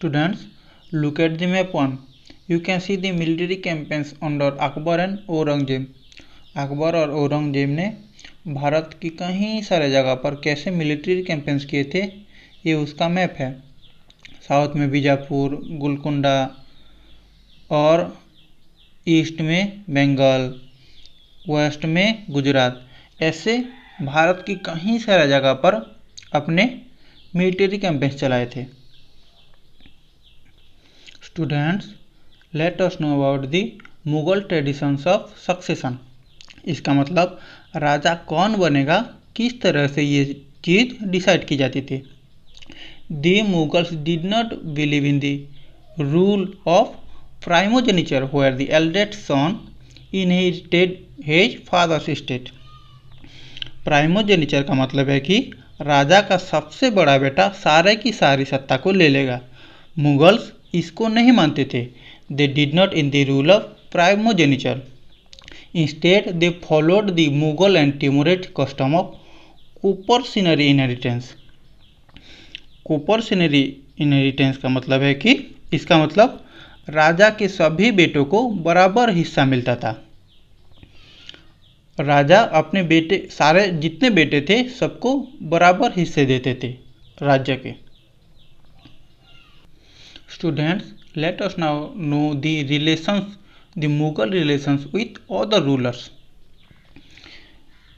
Students, look at the map 1. You can see the military campaigns under Akbar and Aurangzeb. Akbar और औरंगजेब ने भारत की कई सारे जगह पर कैसे मिलिट्री कैंपेन्स किए थे, ये उसका मैप है. साउथ में बीजापुर, गोलकुंडा और ईस्ट में बंगाल, वेस्ट में गुजरात, ऐसे भारत की कई सारे जगह पर अपने मिलिट्री कैंपेन्स चलाए थे. Students, let us know about the Mughal traditions of succession. इसका मतलब राजा कौन बनेगा, किस तरह से ये चीज़ डिसाइड की जाती थी. The Mughals did not believe in the rule of primogeniture where the eldest son inherited his father's estate. Primogeniture का मतलब है कि राजा का सबसे बड़ा बेटा सारे की सारी सत्ता को ले लेगा. मुगल्स इसको नहीं मानते थे. They did not in the rule of primogeniture. Instead they followed the Mughal and Timurid custom of coparcenary inheritance. Coparcenary inheritance का मतलब है कि इसका मतलब राजा के सभी बेटों को बराबर हिस्सा मिलता था. राजा अपने बेटे, सारे जितने बेटे थे सबको बराबर हिस्से देते थे राज्य के. Students, let us now know the Mughal relations with other rulers.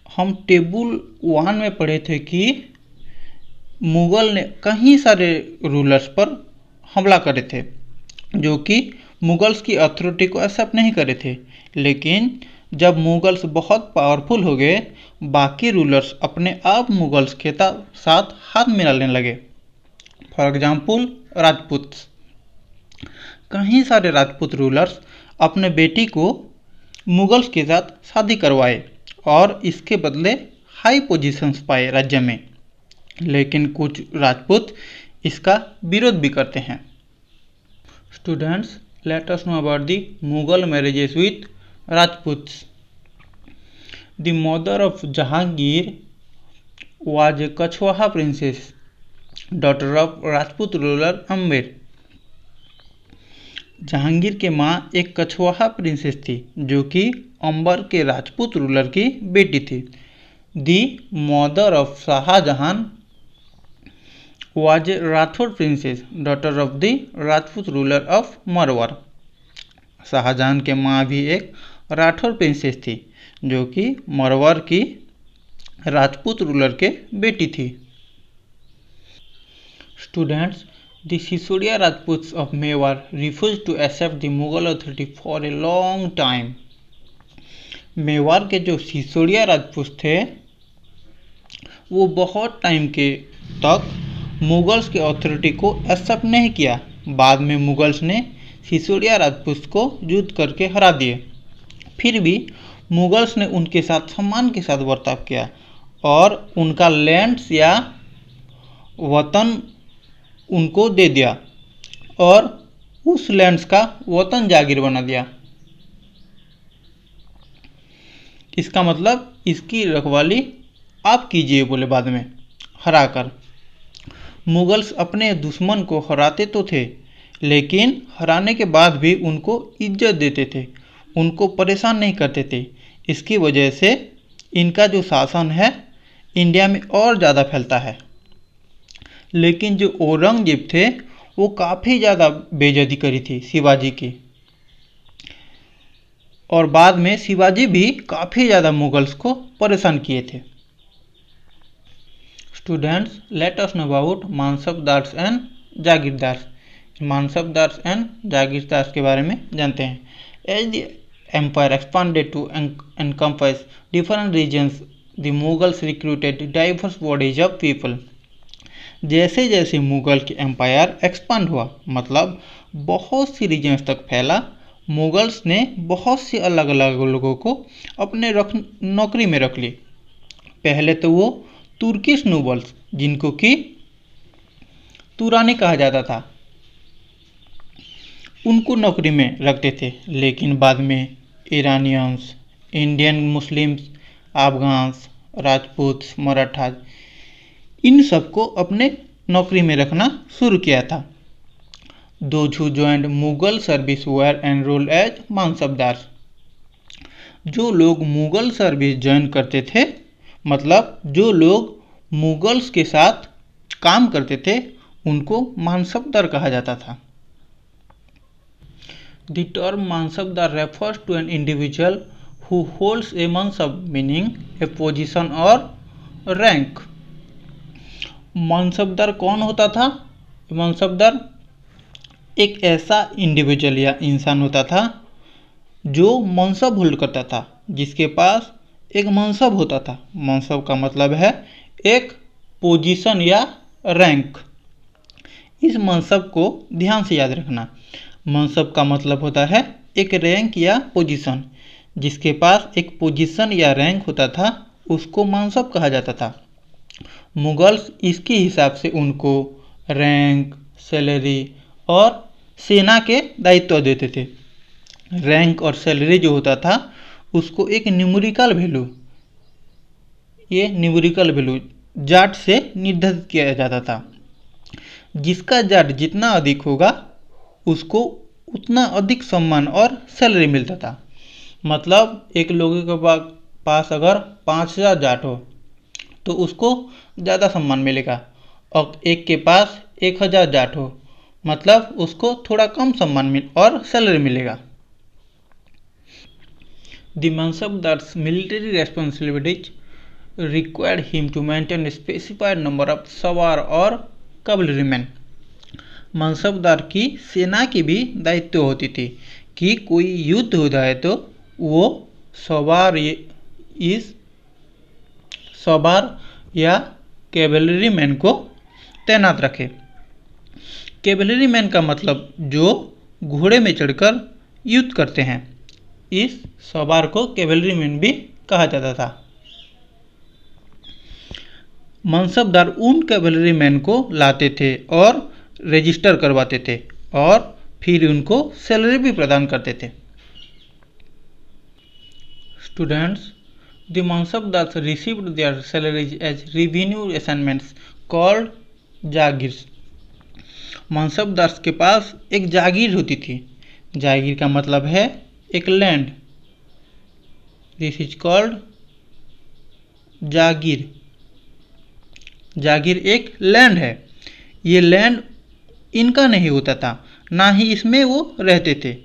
हम टेबल 1 में पढ़े थे कि मुगल ने कई सारे रूलर्स पर हमला करे थे जो कि मुगल्स की अथॉरिटी को एक्सेप्ट नहीं करे थे. लेकिन जब मुगल्स बहुत पावरफुल हो गए, बाकी रूलर्स अपने आप मुगल्स के साथ हाथ मिलाने लगे. For example, Rajput. कई सारे राजपूत रूलर्स अपने बेटी को मुगल्स के साथ शादी करवाए और इसके बदले हाई पोजीशंस पाए राज्य में. लेकिन कुछ राजपूत इसका विरोध भी करते हैं. Students, let us know about the Mughal marriages with Rajputs. The mother of Jahangir was a Kachhwaha princess, daughter of Rajput ruler Amber. Jahangir के माँ एक कछवाहा प्रिंसेस थी जो कि अंबर के राजपूत रूलर की बेटी थी. The mother of Shahjahan was a Rathore princess, daughter of the Rajput ruler of Marwar. Shahjahan के माँ भी एक राठौर प्रिंसेस थी जो कि मरवर की राजपूत रूलर के बेटी थी. Students, the Sisodia Rajputs of Mewar refused to accept the Mughal authority for a long time. Mewar के जो सिसोदिया राजपूत थे वो बहुत टाइम के तक मुगल्स के अथॉरिटी को एक्सेप्ट नहीं किया. बाद में मुगल्स ने सिसोदिया राजपूत को युद्ध करके हरा दिए. फिर भी मुगल्स ने उनके साथ सम्मान के साथ बर्ताव किया और उनका लैंड्स या वतन उनको दे दिया और उस लैंड्स का वतन जागीर बना दिया. इसका मतलब इसकी रखवाली आप कीजिए बोले. बाद में हराकर मुगल्स अपने दुश्मन को हराते तो थे, लेकिन हराने के बाद भी उनको इज्जत देते थे, उनको परेशान नहीं करते थे. इसकी वजह से इनका जो शासन है इंडिया में और ज़्यादा फैलता है. लेकिन जो औरंगजेब थे वो काफ़ी ज़्यादा बेइज्जती करी थी शिवाजी की, और बाद में शिवाजी भी काफ़ी ज़्यादा मुगल्स को परेशान किए थे. Students, let us know about mansabdars and jagirdars. Mansabdars and jagirdars के बारे में जानते हैं. As the empire expanded to encompass different regions, the Mughals recruited diverse bodies of people. जैसे जैसे मुगल के एम्पायर एक्सपांड हुआ, मतलब बहुत सी रीजन्स तक फैला, मुगल्स ने बहुत से अलग अलग लोगों को अपने नौकरी में रख ली. पहले तो वो तुर्किश नोबल्स, जिनको कि तुरानी कहा जाता था, उनको नौकरी में रखते थे. लेकिन बाद में Iranians, Indian Muslims, Afghans, Rajput, Maratha, इन सबको अपने नौकरी में रखना शुरू किया था. Those who joined Mughal service were enrolled as मानसबदार। जो लोग मुगल सर्विस ज्वाइन करते थे, मतलब जो लोग मुगल्स के साथ काम करते थे, उनको मानसबदार कहा जाता था। The term mansabdar refers to an individual who holds a mansab, meaning a position or rank। मानसबदार कौन होता था? मानसबदार एक ऐसा इंडिविजुअल या इंसान होता था जो मनसब होल्ड करता था, जिसके पास एक मनसब होता था। मनसब का मतलब है एक पोजीशन या रैंक। इस मनसब को ध्यान से याद रखना। मनसब का मतलब होता है एक रैंक या पोजीशन। जिसके पास एक पोजीशन या रैंक होता था उसको मनसब कहा जाता था। मुगल्स इसके हिसाब से उनको रैंक, सैलरी और सेना के दायित्व देते थे। रैंक और सैलरी जो होता था उसको एक न्यूमेरिकल वैल्यू, ये न्यूमेरिकल वैल्यू जाट से निर्धारित किया जाता था। जिसका जाट जितना अधिक होगा उसको उतना अधिक सम्मान और सैलरी मिलता था। मतलब एक लोगों के पास अगर 5000 जाट हो तो उसको ज़्यादा सम्मान मिलेगा, और एक के पास 1000 जाट हो मतलब उसको थोड़ा कम सम्मान और सैलरी मिलेगा। The Mansabdar's military responsibilities required him to maintain a specified number of सवार और cavalrymen। मनसबदार की सेना की भी दायित्व होती थी कि कोई युद्ध हो जाए तो वो सवार या कैवलरीमैन को तैनात रखे। कैवलरीमैन का मतलब जो घोड़े में चढ़कर युद्ध करते हैं, इस सवार को कैवलरीमैन भी कहा जाता था। मनसबदार उन कैवलरीमैन को लाते थे और रजिस्टर करवाते थे और फिर उनको सैलरी भी प्रदान करते थे। Students, the mansabdar received their salaries as revenue assignments called jagirs. Mansabdar के पास एक जागीर होती थी। जागीर का मतलब है एक लैंड। दिस इज कॉल्ड जागीर। जागीर एक लैंड है। ये लैंड इनका नहीं होता था, ना ही इसमें वो रहते थे।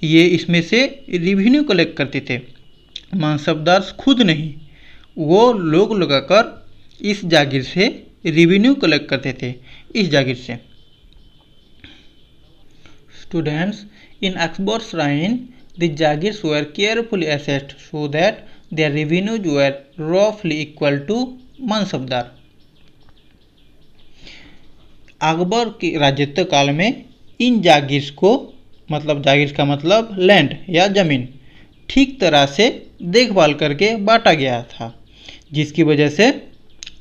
ये इसमें से रेवेन्यू कलेक्ट करते थे। मनसबदार खुद नहीं, वो लोग लगाकर इस जागीर से रेवेन्यू कलेक्ट करते थे, इस जागीर से। Students, in Akbar's reign the Jagirs were carefully assessed so that their revenues were roughly equal to mansabdar. Akbar के राजत्व काल में इन जागीर्स को, मतलब जागीर का मतलब लैंड या ज़मीन, ठीक तरह से देखभाल करके बांटा गया था, जिसकी वजह से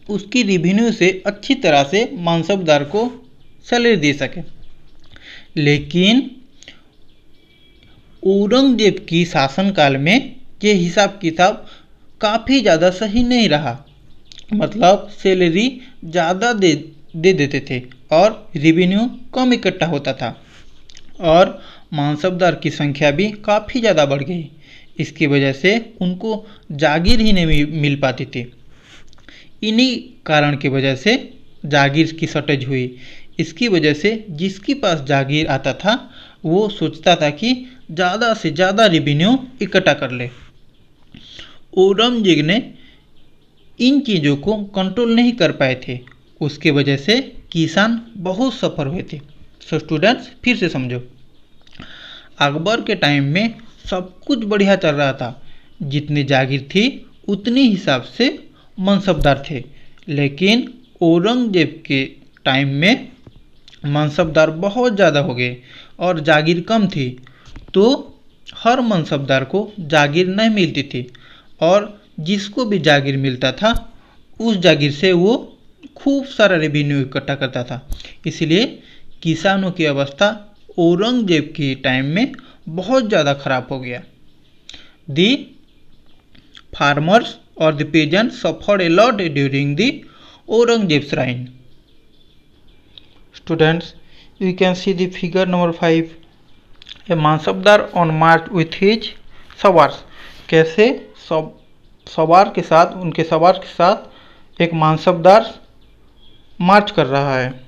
उसकी रेवेन्यू से अच्छी तरह से मनसबदार को सैलरी दे सके। लेकिन औरंगजेब की शासनकाल में ये हिसाब किताब काफ़ी ज़्यादा सही नहीं रहा। मतलब सैलरी ज़्यादा दे देते थे और रेवेन्यू कम इकट्ठा होता था, और मनसबदार की संख्या भी काफ़ी ज़्यादा बढ़ गई। इसकी वजह से उनको जागीर ही नहीं मिल पाती थी। इन्हीं कारण की वजह से जागीर की शॉर्टेज हुई। इसकी वजह से जिसके पास जागीर आता था वो सोचता था कि ज़्यादा से ज़्यादा रेवेन्यू इकट्ठा कर ले। औरंगजेब ने इन चीज़ों को कंट्रोल नहीं कर पाए थे, उसके वजह से किसान बहुत सफ़र हुए थे। सो स्टूडेंट्स, फिर से समझो। अकबर के टाइम में सब कुछ बढ़िया चल रहा था। जितनी जागीर थी उतनी हिसाब से मनसबदार थे। लेकिन औरंगजेब के टाइम में मनसबदार बहुत ज़्यादा हो गए और जागीर कम थी, तो हर मनसबदार को जागीर नहीं मिलती थी, और जिसको भी जागीर मिलता था उस जागीर से वो खूब सारा रेवेन्यू इकट्ठा करता था। इसलिए किसानों की अवस्था औरंगजेब के टाइम में बहुत ज़्यादा खराब हो गया। दी फार्मर्स और the peasants suffered a lot during the Aurangzeb's reign. Students, we can see the figure number 5। A mansabdar on march with his sawars. कैसे सवार के साथ, उनके सवार के साथ एक मानसबदार मार्च कर रहा है।